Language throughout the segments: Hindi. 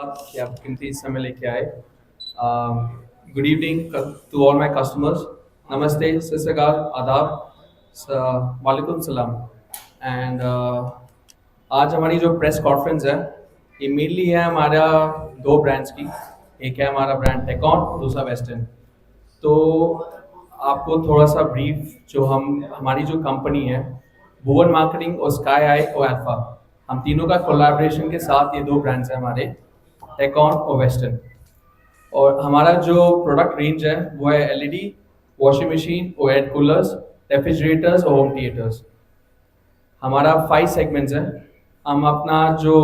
कि आप कीमती समय लेके आए। Good evening to all my customers. नमस्ते, सत श्री अकाल, आदाब, वालेकुम सलाम। एंड आज हमारी जो प्रेस कॉन्फ्रेंस है ये मेनली है हमारा दो ब्रांड्स की। एक है हमारा ब्रांड टेकॉन, दूसरा वेस्टर्न। तो आपको थोड़ा सा ब्रीफ जो हमारी जो कंपनी है भुवन मार्केटिंग और स्काई आई और अल्फा, हम तीनों का कोलैबोरेशन के साथ ये दो ब्रांड्स हैं हमारे, टेकॉन और वेस्टर्न। और हमारा जो प्रोडक्ट रेंज है वो है एलईडी, वॉशिंग मशीन और एयर कूलर्स, रेफ्रिजरेटर्स और होम थिएटर्स। हमारा 5 सेगमेंट्स हैं। हम अपना जो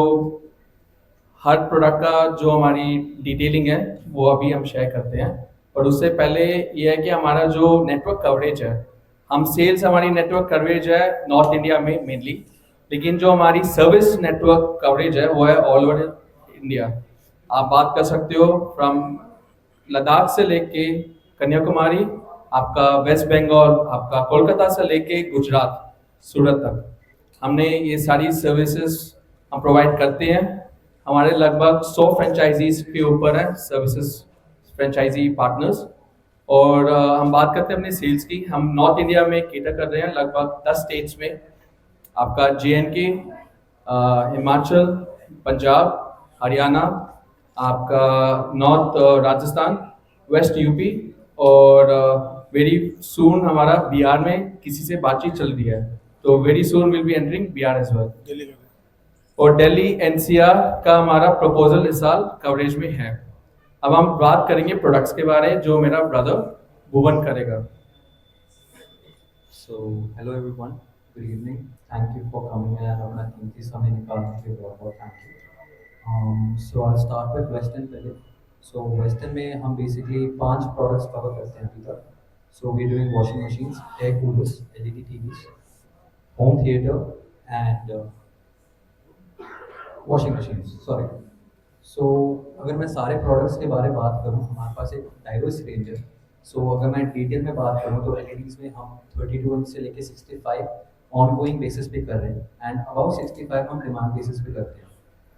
हर प्रोडक्ट का जो हमारी डिटेलिंग है वो अभी हम शेयर करते हैं। और उससे पहले ये है कि हमारा जो नेटवर्क कवरेज है, हम सेल्स हमारी नेटवर्क कवरेज है नॉर्थ इंडिया में मेनली, लेकिन जो हमारी सर्विस नेटवर्क कवरेज है वो है ऑल ओवर इंडिया। आप बात कर सकते हो फ्रॉम लद्दाख से लेके कन्याकुमारी, आपका वेस्ट बंगाल, आपका कोलकाता से लेके गुजरात, सूरत तक हमने ये सारी सर्विसेज हम प्रोवाइड करते हैं। हमारे लगभग 100 फ्रेंचाइजीज के ऊपर है सर्विसेज फ्रेंचाइजी पार्टनर्स। और हम बात करते हैं अपने सेल्स की। हम नॉर्थ इंडिया में केटर कर रहे हैं लगभग 10 स्टेट्स में। आपका JNK, हिमाचल, पंजाब, हरियाणा, आपका नॉर्थ राजस्थान, वेस्ट यूपी, और वेरी सून हमारा बिहार में किसी से बातचीत चल रही है, तो very soon will be entering Bihar as well. Delhi में और दिल्ली NCR का हमारा प्रपोजल इस साल कवरेज में है। अब हम बात करेंगे प्रोडक्ट्स के बारे में जो मेरा ब्रदर भुवन करेगा। So, hello everyone. Good evening. Thank you for coming and अपना कीमती समय निकालने के लिए बहुत बहुत thank you. So I'll start with Western पहले. So Western में हम basically 5 products cover करते हैं अभी तक. So we're doing washing machines, air coolers, LED TVs, home theater and washing machines. Sorry. So अगर मैं सारे products के बारे में बात करूँ, हमारे पास एक diverse range है. सो अगर मैं डिटेल में बात करूँ तो एलईडीज़ में हम 32 इंच से लेके 65 ऑनगोइंग बेसिस पे कर रहे हैं एंड अबाउट 65 हम डिमांड बेसिस पे करते हैं।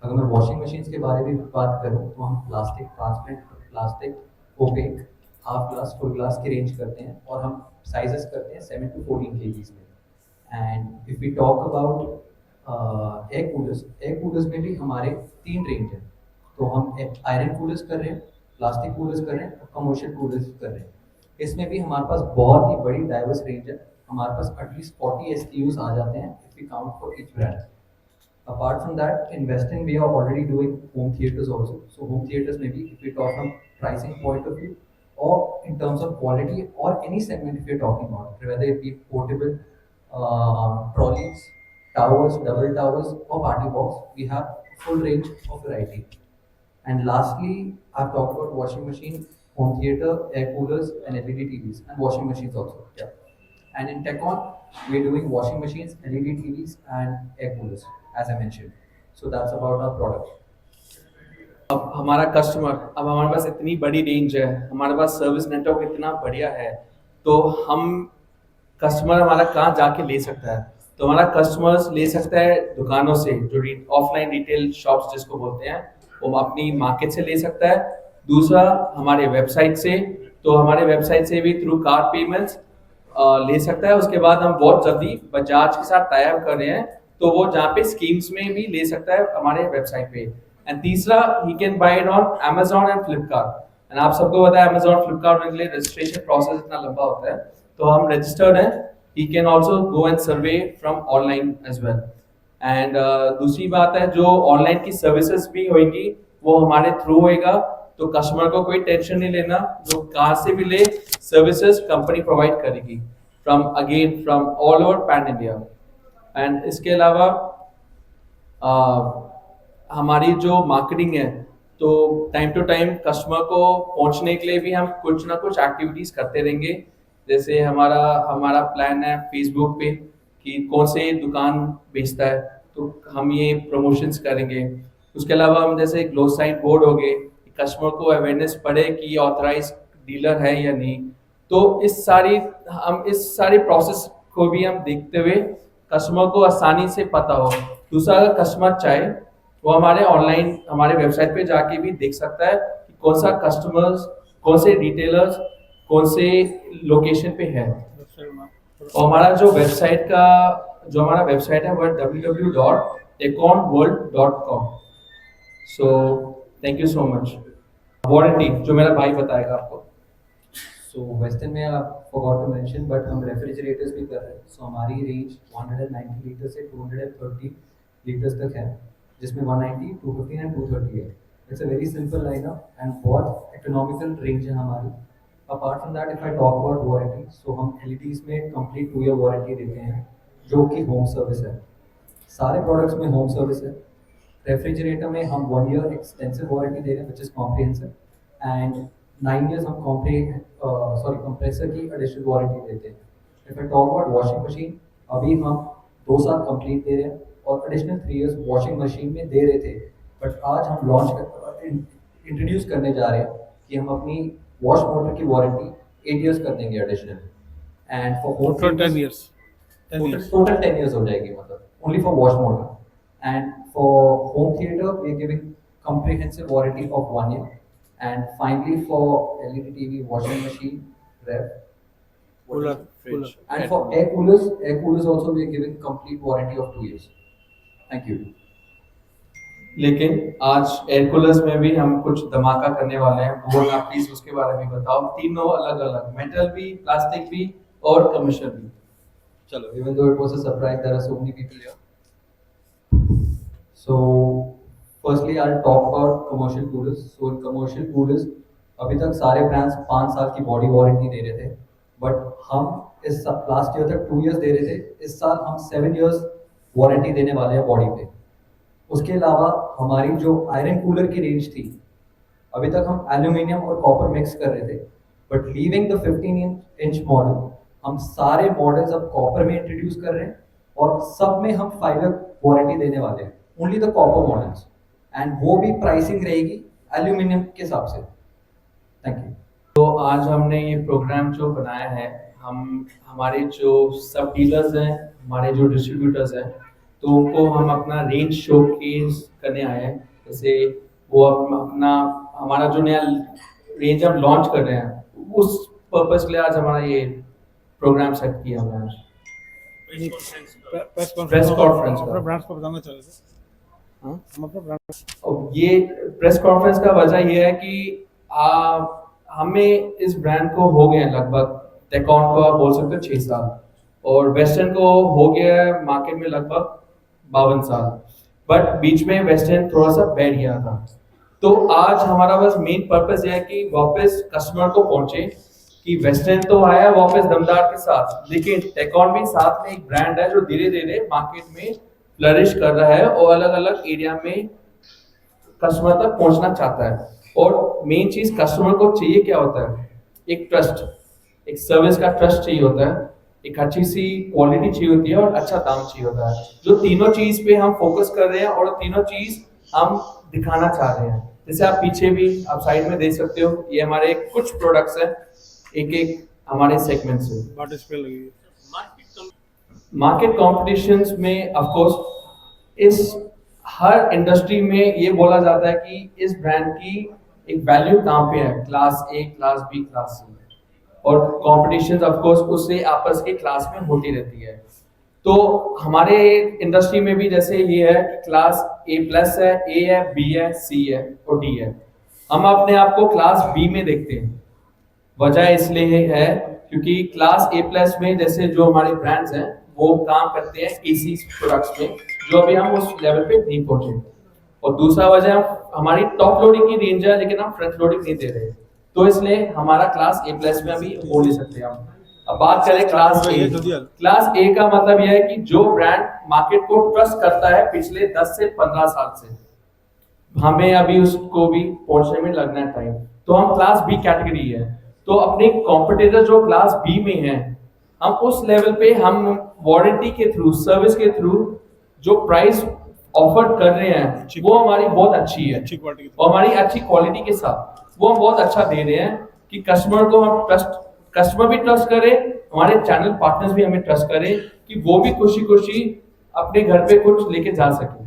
अगर मैं वॉशिंग मशीन्स के बारे में बात करूँ तो हम plastic, transparent, plastic, opaque, half glass, full glass की रेंज करते हैं और हम साइजेस करते हैं 7 to 14 kgs में। And if we talk about air coolers में भी हमारे 3 रेंज हैं। तो हम आयरन कूलर्स कर रहे हैं, प्लास्टिक कूलर्स कर रहे हैं और कमर्शियल कूलर्स कर रहे हैं। इसमें भी हमारे पास बहुत ही बड़ी डाइवर्स रेंज है। हमारे पास एटलीस्ट 40 SKUs आ जाते हैं if we count for each brand. Apart from that in western we are already doing home theatres also. So home theatres में भी if we talk from pricing point of view और इन टर्म्स ऑफ क्वालिटी और any segment if you are talking about whether it be portable trolleys, towers, double towers or party box, we have full range of variety. And lastly, I've talked about washing machine, home theater, air coolers, and LED TVs, and washing machines also. Yeah. And in Tecon, we're doing washing machines, LED TVs, and air coolers, as I mentioned. So that's about our product. अब हमारा कस्टमर, अब हमारे पास इतनी बड़ी रेंज है, हमारे पास सर्विस नेटवर्क इतना बढ़िया है, तो हम कस्टमर हमारा कहाँ जाके ले सकता है? तो हमारा कस्टमर्स ले सकता है दुकानों से, जो ऑफलाइन रिटेल शॉप्स जिसको बोलते हैं, वो अपनी मार्केट से ले सकता है। दूसरा हमारे वेबसाइट से, तो हमारे वेबसाइट से भी थ्रू कार्ड पेमेंट्स ले सकता है। उसके बाद हम बहुत जल्दी बजाज के साथ टाई अप कर रहे हैं, तो वो जहाँ पे स्कीम्स में भी ले सकता है हमारे वेबसाइट पे। एंड तीसरा, he can buy it on Amazon and Flipkart. And आप सबको पता है Amazon फ्लिपकार्ट के लिए रजिस्ट्रेशन प्रोसेस इतना लंबा होता है, तो हम रजिस्टर्ड हैं। He can also go and survey from online as well. And दूसरी बात है, जो ऑनलाइन की सर्विसेज भी होगी वो हमारे थ्रू होएगा, तो कस्टमर को कोई टेंशन नहीं लेना, जो कहाँ से भी ले सर्विसेज कंपनी प्रोवाइड करेगी from all over pan India. And इसके अलावा हमारी जो मार्केटिंग है, तो टाइम टू टाइम कस्टमर को पहुंचने के लिए भी हम कुछ ना कुछ एक्टिविटीज करते रहेंगे। जैसे हमारा प्लान है फेसबुक पे कि कौन से दुकान बेचता है, तो हम ये प्रमोशंस करेंगे। उसके अलावा हम जैसे ग्लो साइन बोर्ड हो गए, कस्टमर को अवेयरनेस पड़े कि ऑथराइज डीलर है या नहीं। तो इस सारी प्रोसेस को भी हम देखते हुए कस्टमर को आसानी से पता हो। दूसरा, अगर कस्टमर चाहे वो हमारे ऑनलाइन हमारे वेबसाइट पे जाके भी देख सकता है कि कौन सा कस्टमर्स, कौन से रिटेलर्स, कौन से लोकेशन पे है। और हमारा वेबसाइट है वह www.aconworld.com। So thank you so much. Warranty जो मेरा भाई बताएगा आपको। सो वेस्टर्न में आप फॉरगॉट टू मेंशन, बट हम रेफ्रिजरेटर्स भी कर रहे हैं। सो हमारी रेंज 190 लीटर से 230 लीटर्स तक है, जिसमें 190, 215 एंड 230 है। It's a very simple lineup and बहुत इकोनॉमिकल रेंज है हमारी। Apart from that, if I talk about warranty, so हम एलईडीज में कंप्लीट 2 ईयर वारंटी देते हैं, जो कि होम सर्विस है। सारे प्रोडक्ट्स में होम सर्विस है। रेफ्रिजरेटर में हम 1 ईयर एक्सटेंसिव वारंटी दे रहे हैं, which is comprehensive, and 9 years हम कंप्रेसर की एडिशनल वारंटी देते हैं। If I talk about washing machine, अभी हम 2 साल कंप्लीट दे रहे हैं और एडिशनल 3 ईयर्स वॉशिंग मशीन में दे रहे थे, बट आज हम इंट्रोड्यूस करने जा रहे हैं कि हम अपनी वॉश मोटर की वारंटी 8 ईयर्स कर देंगे additional. And for home Total 10 years. 10 total years. Total 10 years हो जाएगी, मतलब only for wash motor. And for home theatre we are giving comprehensive warranty of 1 year. And finally, for LED TV, washing machine, ref, Cooler. Fridge. and for air coolers also we are giving complete warranty of 2 years. Thank you. लेकिन आज एयर कूलर्स में भी हम कुछ धमाका करने वाले हैं। बोलना प्लीज उसके बारे में बताओ। तीनों अलग अलग, मेटल भी, प्लास्टिक भी और कमर्शियल भी। Chalo, even though it was a surprise, there are so many people here. So, firstly, I'll talk about commercial coolers. So, in commercial coolers, अभी तक सारे ब्रांड्स 5 साल की बॉडी वारंटी दे रहे थे, बट हम इस लास्ट ईयर तक 2 ईयर्स दे रहे थे। इस साल हम 7 ईयर्स वारंटी देने वाले हैं बॉडी पे। उसके अलावा हमारी जो आयरन कूलर की रेंज थी, अभी तक हम एल्यूमिनियम और कॉपर मिक्स कर रहे थे, but leaving the 15 inch model, हम सारे मॉडल्स अब कॉपर में इंट्रोड्यूस कर रहे हैं और सब में हम 5 ईयर वारंटी देने वाले हैं, only the copper models, and वो भी प्राइसिंग रहेगी एल्यूमिनियम के हिसाब से। Thank you. तो आज हमने ये प्रोग्राम जो बनाया है, हम हमारे जो सब डीलर्स हैं, हमारे जो डिस्ट्रीब्यूटर्स हैं, तो उनको हम अपना रेंज शोकेस करने आए हैं। जैसे वो अपना हमारा जो नया रेंज हम लॉन्च कर रहे हैं, उस पर्पस के लिए आज हमारा ये प्रोग्राम सेट किया हमने आज। प्रेस कॉन्फ्रेंस का। अपने ब्रांड्स को बताना चाह रहे थे। हाँ? हम अपने ब्रांड और ये प्रेस कॉन्फ्रेंस का वजह ये है कि हमें इस ब्रांड को हो गए लगभग, टेकॉन को आप बोल सकते हो 6 साल, और वेस्टर्न को हो गया है मार्केट में लगभग 52 साल, बट बीच में वेस्टर्न थोड़ा सा बैठ गया था। तो आज हमारा बस मेन पर्पस यह है कि वापस कस्टमर को पहुंचे कि वेस्टर्न तो आया वापस दमदार के साथ, लेकिन टेकॉन भी साथ में एक ब्रांड है जो धीरे धीरे मार्केट में फ्लरिश कर रहा है और अलग अलग एरिया में कस्टमर तक पहुंचना चाहता है। और मेन चीज कस्टमर को चाहिए क्या होता है? एक ट्रस्ट, एक सर्विस का ट्रस्ट चाहिए होता है, एक अच्छी सी क्वालिटी चाहिए होती है और अच्छा दाम चाहिए होता है। जो तीनों चीज पे हम फोकस कर रहे हैं और तीनों चीज हम दिखाना चाह रहे हैं। जैसे आप पीछे भी आप साइड में देख सकते हो, ये हमारे कुछ प्रोडक्ट्स हैं, एक एक हमारे सेगमेंट से। डिस्प्ले लगी है। मार्केट कॉम्पिटिशन्स में ऑफ कोर्स इस हर इंडस्ट्री में ये बोला जाता है कि इस ब्रांड की एक वैल्यू कहाँ पे है, class A, class B, class C, और कॉम्पिटिशन्स ऑफ कोर्स उससे आपस के क्लास में होती रहती है। तो हमारे इंडस्ट्री में भी जैसे ये है कि क्लास ए प्लस है, ए है, बी है, सी है और डी है। हम अपने आप को क्लास बी में देखते हैं। वजह इसलिए है क्योंकि क्लास ए प्लस में जैसे जो हमारे ब्रांड्स हैं वो काम करते हैं एसी प्रोडक्ट्स में, जो अभी हम उस लेवल पे नहीं पहुंचे। और दूसरा वजह हमारी टॉप लोडिंग की रेंज है, लेकिन हम फ्रंट लोडिंग नहीं दे रहे, तो इसलिए हमारा क्लास ए प्लस में अभी बोल नहीं सकते हम। अब बात करें क्लास ए। क्लास ए का मतलब यह है कि जो ब्रांड मार्केट को ट्रस्ट करता है पिछले 10 से 15 साल से, हमें अभी उसको भी पहुंचने में लगना है टाइम, तो हम क्लास बी कैटेगरी है। तो अपने कॉम्पिटिटर जो क्लास बी में है, हम उस लेवल पे हम वारंटी के थ्रू, सर्विस के थ्रू जो प्राइस ऑफर कर रहे हैं वो हमारी बहुत अच्छी है, अच्छी क्वालिटी और हमारी अच्छी क्वालिटी के साथ वो हम बहुत अच्छा दे रहे हैं कि कस्टमर को हम ट्रस्ट, कस्टमर भी ट्रस्ट करे, हमारे चैनल पार्टनर्स भी हमें ट्रस्ट करें कि वो भी खुशी खुशी अपने घर पे कुछ लेके जा सके।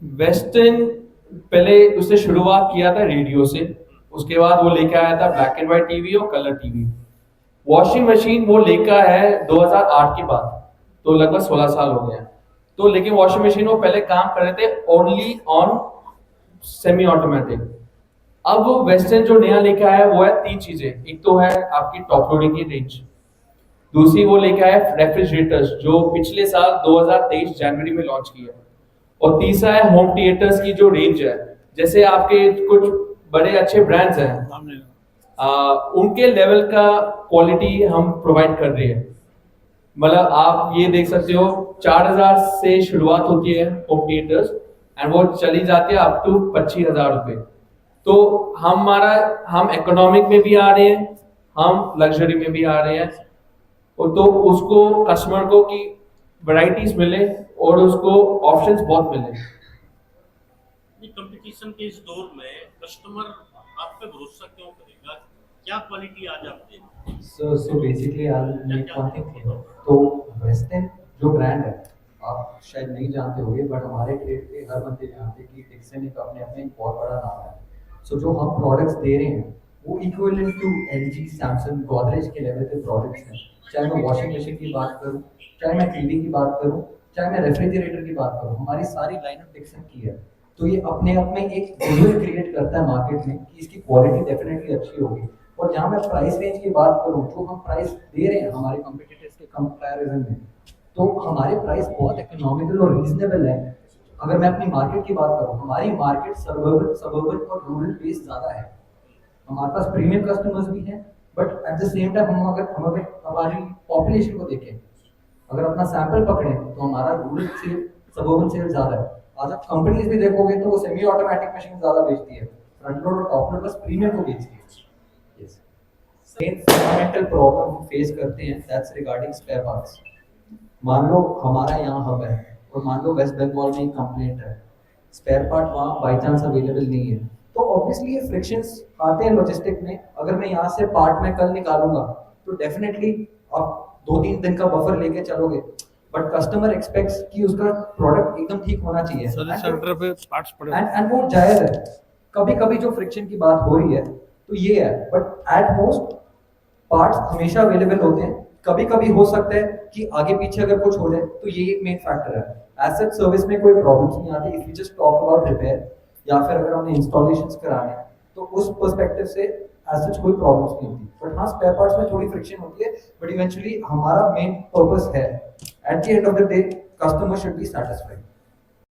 वेस्टर्न पहले उसने शुरुआत किया था रेडियो से, उसके बाद वो लेके आया था ब्लैक एंड व्हाइट टीवी और कलर टीवी। वॉशिंग मशीन वो लेकर है 2008 के बाद, तो लगभग 16 साल हो गए हैं। तो लेकिन वॉशिंग मशीन वो पहले काम कर रहे थे ओनली ऑन सेमी ऑटोमेटिक। अब वो वेस्टर्न जो नया लेके आया है वो है तीन चीजें। एक तो है आपकी टॉप लोडिंग की रेंज, दूसरी वो लेके आया रेफ्रिजरेटर्स जो पिछले साल 2023 जनवरी में लॉन्च किया, और तीसरा है होम थिएटर्स की जो रेंज है। जैसे आपके कुछ बड़े अच्छे ब्रांड्स हैं, नाम नहीं लेना। उनके लेवल का क्वालिटी हम प्रोवाइड कर रहे हैं। मतलब आप ये देख सकते हो 4000 से शुरुआत होती है होम थिएटर्स, एंड वो चली जाती है अप टू 25,000 रुपए। तो हम इकोनॉमिक में भी आ रहे हैं, हम लग्जरी में भी आ रहे हैं, और तो उसको कस्टमर को की वैरायटीज मिले और उसको ऑप्शंस बहुत मिले। ये कंपटीशन के इस दौर में कस्टमर आप पे भरोसा क्यों करेगा? क्या क्वालिटी आज आप दे रहे हैं? So basically I'll make one thing clear. तो वेस्टर्न जो ब्रांड है, आप शायद नहीं जानते होंगे, बट हमारे ट्रेड पे हर बंदे जानते हैं कि डिक्सन एक अपने अपने एक बहुत बड़ा नाम है। सो जो हम प्रोडक्ट्स दे रहे हैं वो equivalent to LG, Samsung, Godrej के लेवल पे प्रोडक्ट्स हैं। चाहे मैं वॉशिंग मशीन की बात करूं, चाहे मैं टीवी की बात करूं, चाहे मैं रेफ्रिजरेटर की बात करूं, हमारी सारी लाइनअप डिक्सन की है। तो ये अपने आप में एक विजुअल क्रिएट करता है मार्केट में कि इसकी क्वालिटी डेफिनेटली अच्छी होगी। और जहाँ मैं प्राइस रेंज की बात करूँ, जो हम प्राइस दे रहे हैं हमारे कॉम्पिटिटर्स के कंपैरिजन में, तो हमारे प्राइस बहुत इकोनॉमिकल और रीजनेबल है। अगर मैं अपनी मार्केट की बात करूँ, हमारी मार्केट सबर्बन और रूरल बेस ज़्यादा है। हमारे पास प्रीमियम कस्टमर्स भी हैं, but at the same time हम हमारी पॉपुलेशन को देखें, अगर अपना सैंपल पकड़ें तो हमारा रूरल सेल सबर्बन सेल ज़्यादा है। आज आप कंपनीज भी देखोगे तो वो सेमी ऑटोमेटिक मशीन ज़्यादा बेचती है, फ्रंट लोड और टॉप लोड बस प्रीमियम को बेचती है। Yes. सेम फंडामेंटल प्रॉब्लम हम फेस करते हैं, दैट्स रिगार्डिंग स्पेयर पार्ट्स। मान लो हमारा यहाँ हब है और मान लो वेस्ट बंगाल में एक कंप्लेंट है, स्पेयर पार्ट वहाँ बाई चांस अवेलेबल नहीं है, तो ऑब्वियसली ये फ्रिक्शंस आते हैं लॉजिस्टिक में। अगर मैं यहाँ से पार्ट में कल निकालूंगा तो डेफिनेटली आप 2-3 दिन का बफर लेके चलोगे, बट कस्टमर एक्सपेक्ट्स कि उसका प्रोडक्ट एकदम ठीक होना चाहिए। सर्विस सेंटर पे पार्ट्स पड़े होते हैं। एंड वो जायज है। कभी कभी जो फ्रिक्शन की बात हो रही है तो ये है, बट एट मोस्ट पार्ट्स हमेशा अवेलेबल होते हैं। कभी कभी हो सकता है कि आगे पीछे अगर कुछ हो जाए, तो ये एक मेन फैक्टर है। एज सच सर्विस में कोई प्रॉब्लम्स नहीं आती if you just talk about repair, या फिर अगर हमने इंस्टॉलेशंस कराने हैं तो उस पर्सपेक्टिव से एज सच कोई प्रॉब्लम्स नहीं होती। बट हाँ, स्पेयर पार्ट्स में थोड़ी फ्रिक्शन होती है, बट इवेंचुअली हमारा मेन पर्पस है at the end of the day customer should be satisfied.